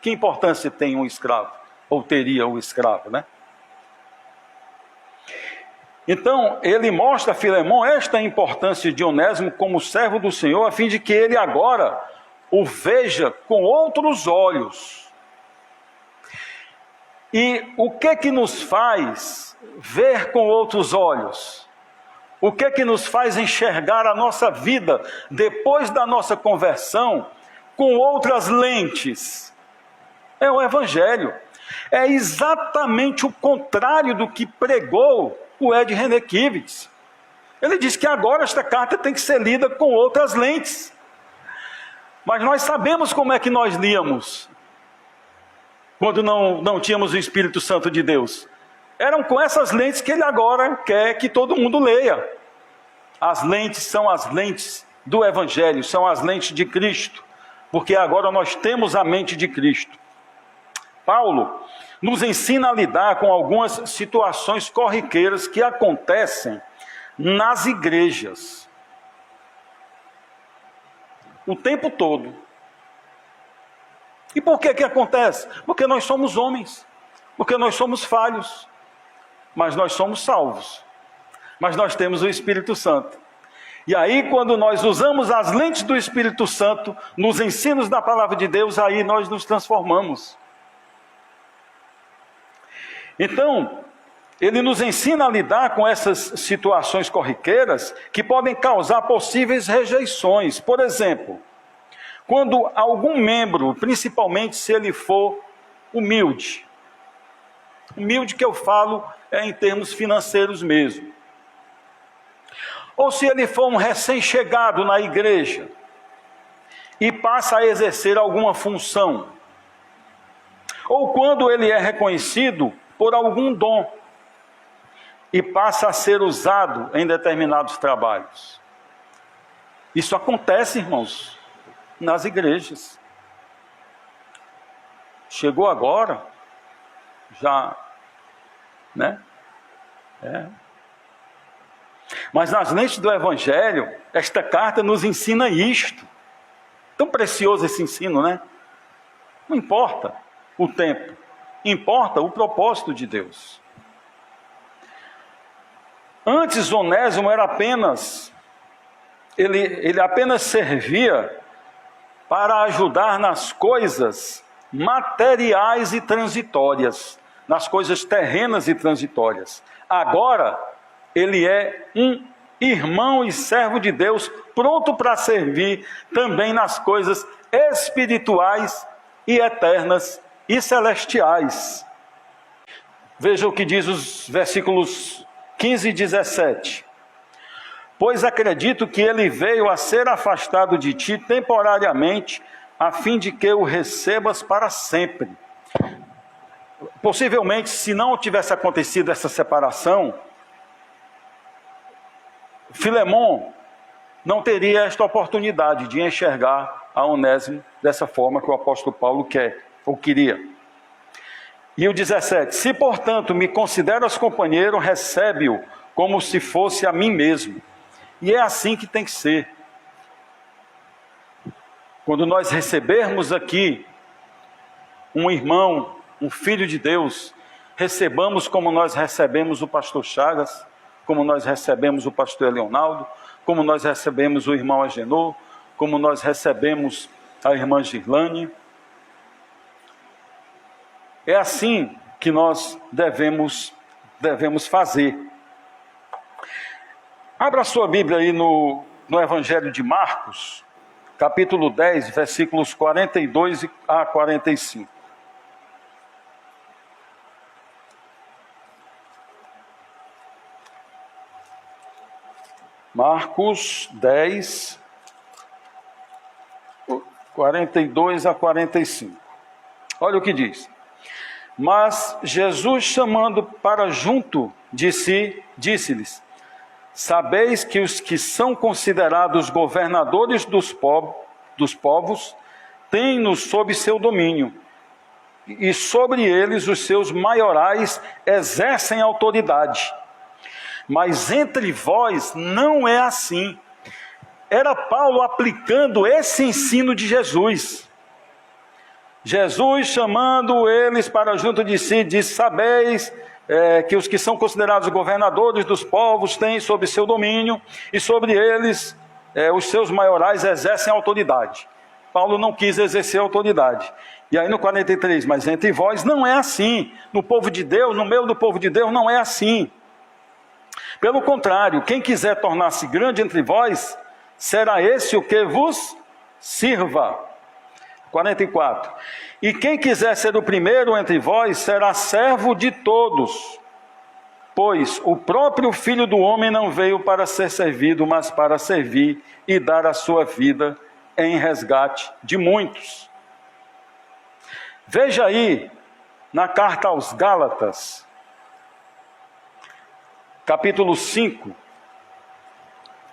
Que importância tem um escravo? Ou teria o escravo, né? Então, ele mostra a Filemão esta importância de Onésimo como servo do Senhor, a fim de que ele agora o veja com outros olhos. E o que nos faz ver com outros olhos? O que nos faz enxergar a nossa vida depois da nossa conversão com outras lentes? É o Evangelho. É exatamente o contrário do que pregou o Ed René Kivitz. Ele diz que agora esta carta tem que ser lida com outras lentes. Mas nós sabemos como é que nós líamos quando não tínhamos o Espírito Santo de Deus. Eram com essas lentes que ele agora quer que todo mundo leia. As lentes são as lentes do Evangelho, são as lentes de Cristo, porque agora nós temos a mente de Cristo. Paulo nos ensina a lidar com algumas situações corriqueiras que acontecem nas igrejas o tempo todo. E por que que acontece? Porque nós somos homens, porque nós somos falhos, mas nós somos salvos, mas nós temos o Espírito Santo. E aí, quando nós usamos as lentes do Espírito Santo, nos ensinos da palavra de Deus, aí nós nos transformamos. Então, ele nos ensina a lidar com essas situações corriqueiras que podem causar possíveis rejeições. Por exemplo, quando algum membro, principalmente se ele for humilde, humilde que eu falo é em termos financeiros mesmo, ou se ele for um recém-chegado na igreja e passa a exercer alguma função, ou quando ele é reconhecido por algum dom e passa a ser usado em determinados trabalhos. Isso acontece, irmãos, nas igrejas. Chegou agora, já, né? Mas nas lentes do Evangelho, esta carta nos ensina isto. Tão precioso esse ensino, né? Não importa o tempo, importa o propósito de Deus. Antes, Onésimo era apenas, ele apenas servia para ajudar nas coisas materiais e transitórias, nas coisas terrenas e transitórias. Agora, ele é um irmão e servo de Deus, pronto para servir também nas coisas espirituais e eternas e celestiais. Veja o que diz os versículos 15 e 17. Pois acredito que ele veio a ser afastado de ti temporariamente, a fim de que o recebas para sempre. Possivelmente, se não tivesse acontecido essa separação, Filemon não teria esta oportunidade de enxergar a Onésimo dessa forma que o apóstolo Paulo quer, ou queria. E o 17, se portanto me consideras companheiro, recebe-o como se fosse a mim mesmo. E é assim que tem que ser. Quando nós recebermos aqui um irmão, um filho de Deus, recebamos como nós recebemos o pastor Chagas, como nós recebemos o pastor Leonardo, como nós recebemos o irmão Agenor, como nós recebemos a irmã Girlane. É assim que nós devemos fazer. Abra sua Bíblia aí no Evangelho de Marcos, capítulo 10, versículos 42 a 45. Marcos 10, 42 a 45. Olha o que diz. Mas Jesus, chamando para junto de si, disse-lhes: sabeis que os que são considerados governadores dos povos têm-nos sob seu domínio, e sobre eles os seus maiorais exercem autoridade. Mas entre vós não é assim. Era Paulo aplicando esse ensino de Jesus. Jesus, chamando eles para junto de si, disse: sabeis que os que são considerados governadores dos povos têm sob seu domínio, e sobre eles os seus maiorais exercem autoridade. Paulo não quis exercer autoridade. E aí no 43, mas entre vós não é assim. No povo de Deus, no meio do povo de Deus, não é assim. Pelo contrário, quem quiser tornar-se grande entre vós, será esse o que vos sirva. 44. E quem quiser ser o primeiro entre vós, será servo de todos. Pois o próprio Filho do Homem não veio para ser servido, mas para servir e dar a sua vida em resgate de muitos. Veja aí, na carta aos Gálatas, capítulo 5,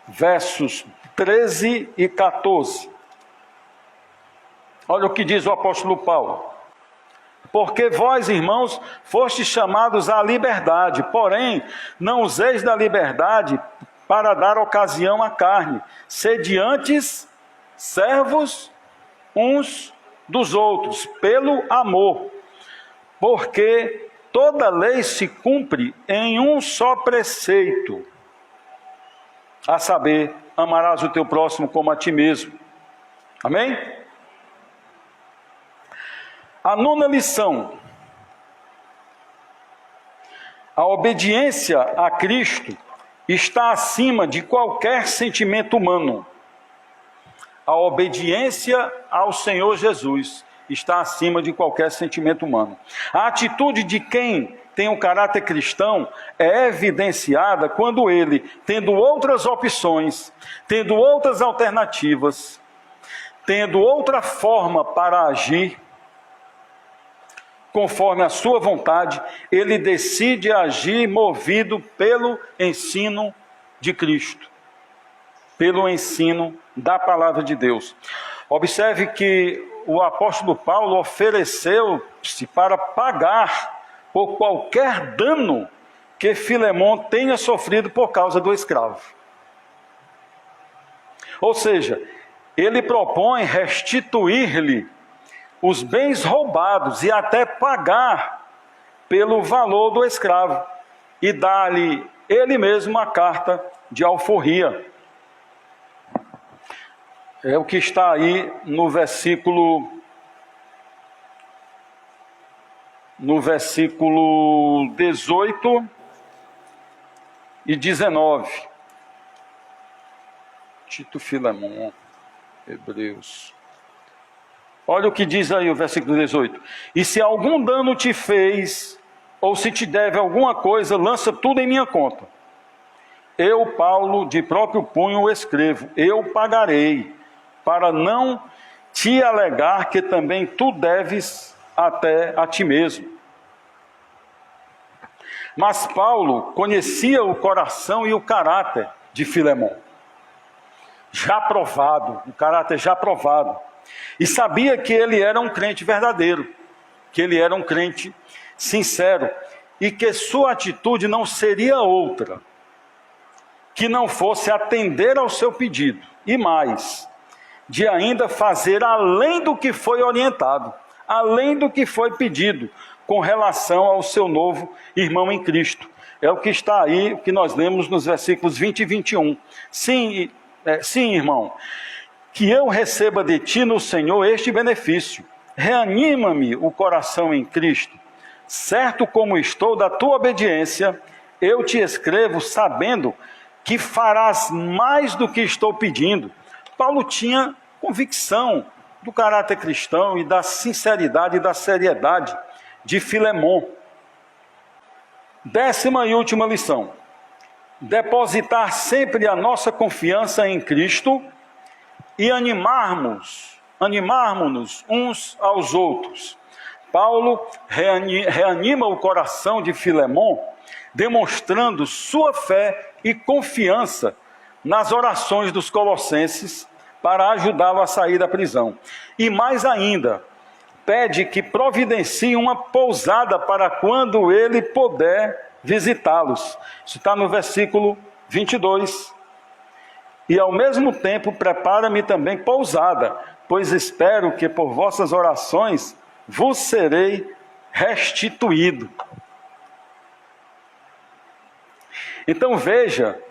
versos 13 e 14. Olha o que diz o apóstolo Paulo. Porque vós, irmãos, fostes chamados à liberdade, porém, não useis da liberdade para dar ocasião à carne. Sede antes servos uns dos outros, pelo amor. Porque toda lei se cumpre em um só preceito, a saber, amarás o teu próximo como a ti mesmo. Amém? A nona lição. A obediência a Cristo está acima de qualquer sentimento humano. A obediência ao Senhor Jesus está acima de qualquer sentimento humano. A atitude de quem tem um caráter cristão é evidenciada quando ele, tendo outras opções, tendo outras alternativas, tendo outra forma para agir, conforme a sua vontade, ele decide agir movido pelo ensino de Cristo, pelo ensino da palavra de Deus. Observe que o apóstolo Paulo ofereceu-se para pagar por qualquer dano que Filemon tenha sofrido por causa do escravo. Ou seja, ele propõe restituir-lhe os bens roubados e até pagar pelo valor do escravo e dar-lhe ele mesmo a carta de alforria. É o que está aí no versículo 18 e 19. Tito Filemon, Hebreus. Olha o que diz aí o versículo 18. E se algum dano te fez, ou se te deve alguma coisa, lança tudo em minha conta. Eu, Paulo, de próprio punho escrevo, eu pagarei, para não te alegar que também tu deves até a ti mesmo. Mas Paulo conhecia o coração e o caráter de Filemon, já provado, um caráter já provado, e sabia que ele era um crente verdadeiro, que ele era um crente sincero, e que sua atitude não seria outra, que não fosse atender ao seu pedido, e mais, de ainda fazer além do que foi orientado, além do que foi pedido, com relação ao seu novo irmão em Cristo. É o que está aí, o que nós lemos nos versículos 20 e 21. Sim, irmão, que eu receba de ti no Senhor este benefício. Reanima-me o coração em Cristo. Certo como estou da tua obediência, eu te escrevo sabendo que farás mais do que estou pedindo. Paulo tinha convicção do caráter cristão e da sinceridade e da seriedade de Filemon. 10ª e última lição. Depositar sempre a nossa confiança em Cristo e animarmos-nos uns aos outros. Paulo reanima o coração de Filemon, demonstrando sua fé e confiança nas orações dos colossenses para ajudá-lo a sair da prisão. E mais ainda, pede que providencie uma pousada para quando ele puder visitá-los. Isso está no versículo 22. E ao mesmo tempo prepara-me também pousada, pois espero que por vossas orações vos serei restituído. Então veja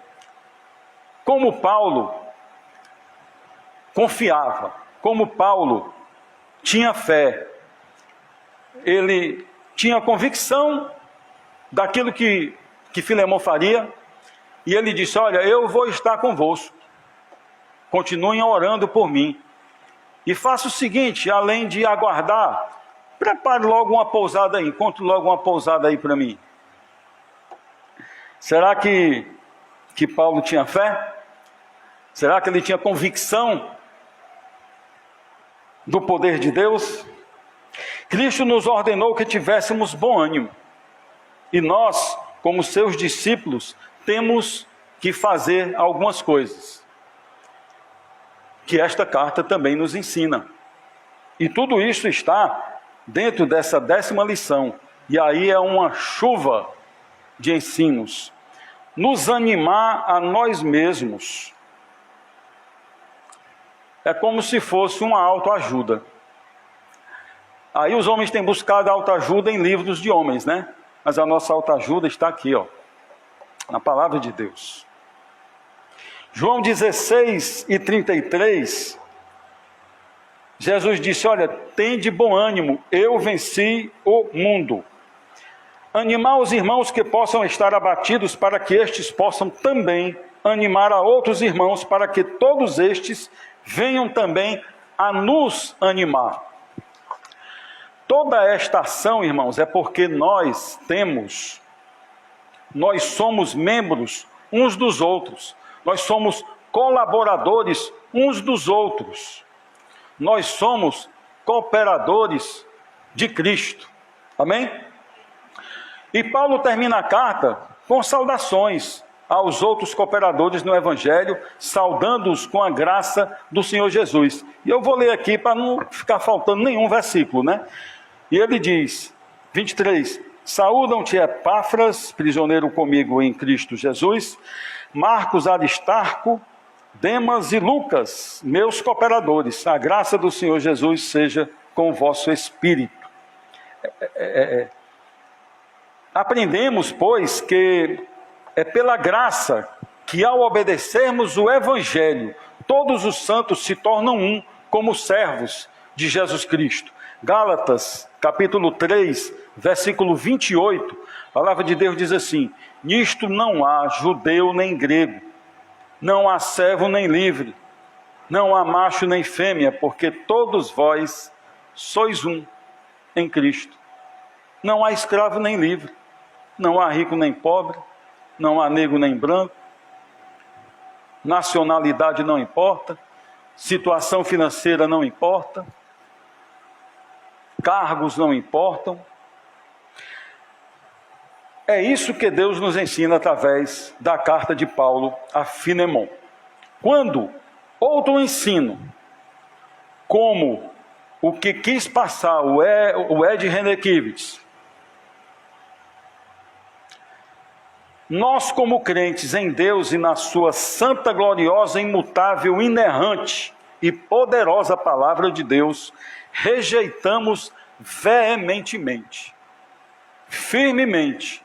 como Paulo confiava, como Paulo tinha fé, ele tinha convicção daquilo que Filemon faria, e ele disse: olha, eu vou estar convosco, continuem orando por mim, e faça o seguinte, além de aguardar, prepare logo uma pousada aí, encontre logo uma pousada aí para mim. Será que Paulo tinha fé? Será que ele tinha convicção do poder de Deus? Cristo nos ordenou que tivéssemos bom ânimo. E nós, como seus discípulos, temos que fazer algumas coisas que esta carta também nos ensina. E tudo isso está dentro dessa 10ª lição, e aí é uma chuva de ensinos, nos animar a nós mesmos. É como se fosse uma autoajuda. Aí os homens têm buscado autoajuda em livros de homens, né? Mas a nossa autoajuda está aqui, ó, na palavra de Deus. João 16:33, Jesus disse: olha, tende bom ânimo, eu venci o mundo. Animar os irmãos que possam estar abatidos, para que estes possam também animar a outros irmãos, para que todos estes venham também a nos animar. Toda esta ação, irmãos, é porque nós somos membros uns dos outros, nós somos colaboradores uns dos outros, nós somos cooperadores de Cristo, amém? E Paulo termina a carta com saudações aos outros cooperadores no Evangelho, saudando-os com a graça do Senhor Jesus. E eu vou ler aqui para não ficar faltando nenhum versículo, né? E ele diz, 23, saúdam-te Epáfras, prisioneiro comigo em Cristo Jesus, Marcos, Aristarco, Demas e Lucas, meus cooperadores. A graça do Senhor Jesus seja com o vosso espírito. Aprendemos, pois, que é pela graça que, ao obedecermos o Evangelho, todos os santos se tornam um como servos de Jesus Cristo. Gálatas, capítulo 3, versículo 28, a palavra de Deus diz assim: nisto não há judeu nem grego, não há servo nem livre, não há macho nem fêmea, porque todos vós sois um em Cristo. Não há escravo nem livre, não há rico nem pobre, não há negro nem branco, nacionalidade não importa, situação financeira não importa, cargos não importam. É isso que Deus nos ensina através da carta de Paulo a Filemon. Quando outro ensino, como o que quis passar o Ed Renekiewicz, nós, como crentes em Deus e na sua santa, gloriosa, imutável, inerrante e poderosa palavra de Deus, rejeitamos veementemente, firmemente,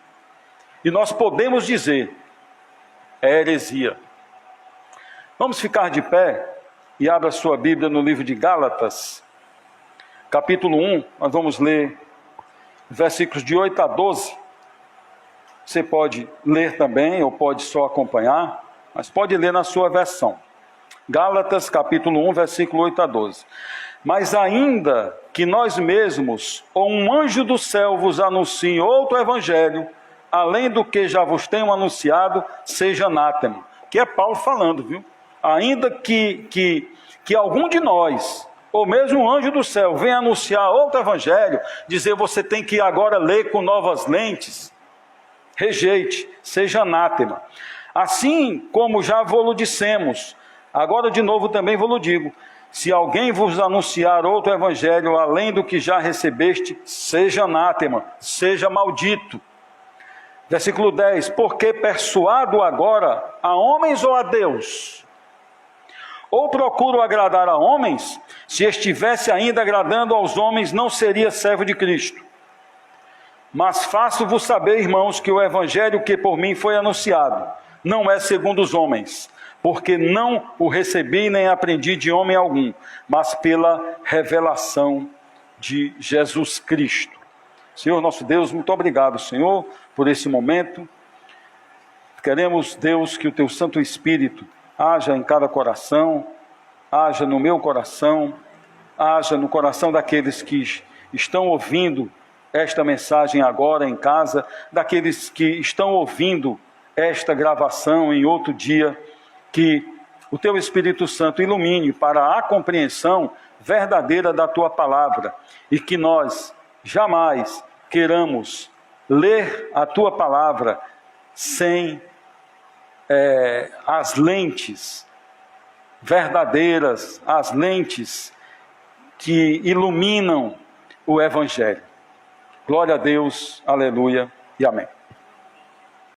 e nós podemos dizer, é heresia. Vamos ficar de pé e abra sua Bíblia no livro de Gálatas, capítulo 1, nós vamos ler versículos de 8 a 12. Você pode ler também, ou pode só acompanhar, mas pode ler na sua versão. Gálatas, capítulo 1, versículo 8 a 12. Mas ainda que nós mesmos, ou um anjo do céu vos anuncie outro evangelho, além do que já vos tenho anunciado, seja anátema. Que é Paulo falando, viu? Ainda que algum de nós, ou mesmo um anjo do céu, venha anunciar outro evangelho, dizer você tem que agora ler com novas lentes, rejeite, seja anátema. Assim como já vos dissemos, agora de novo também vos digo, se alguém vos anunciar outro evangelho além do que já recebeste, seja anátema, seja maldito. Versículo 10, porque persuado agora a homens ou a Deus? Ou procuro agradar a homens? Se estivesse ainda agradando aos homens, não seria servo de Cristo. Mas faço-vos saber, irmãos, que o evangelho que por mim foi anunciado não é segundo os homens, porque não o recebi nem aprendi de homem algum, mas pela revelação de Jesus Cristo. Senhor nosso Deus, muito obrigado, Senhor, por esse momento. Queremos, Deus, que o Teu Santo Espírito haja em cada coração, haja no meu coração, haja no coração daqueles que estão ouvindo esta mensagem agora em casa, daqueles que estão ouvindo esta gravação em outro dia, que o Teu Espírito Santo ilumine para a compreensão verdadeira da Tua palavra, e que nós jamais queiramos ler a Tua palavra sem as lentes verdadeiras, as lentes que iluminam o Evangelho. Glória a Deus, aleluia e amém.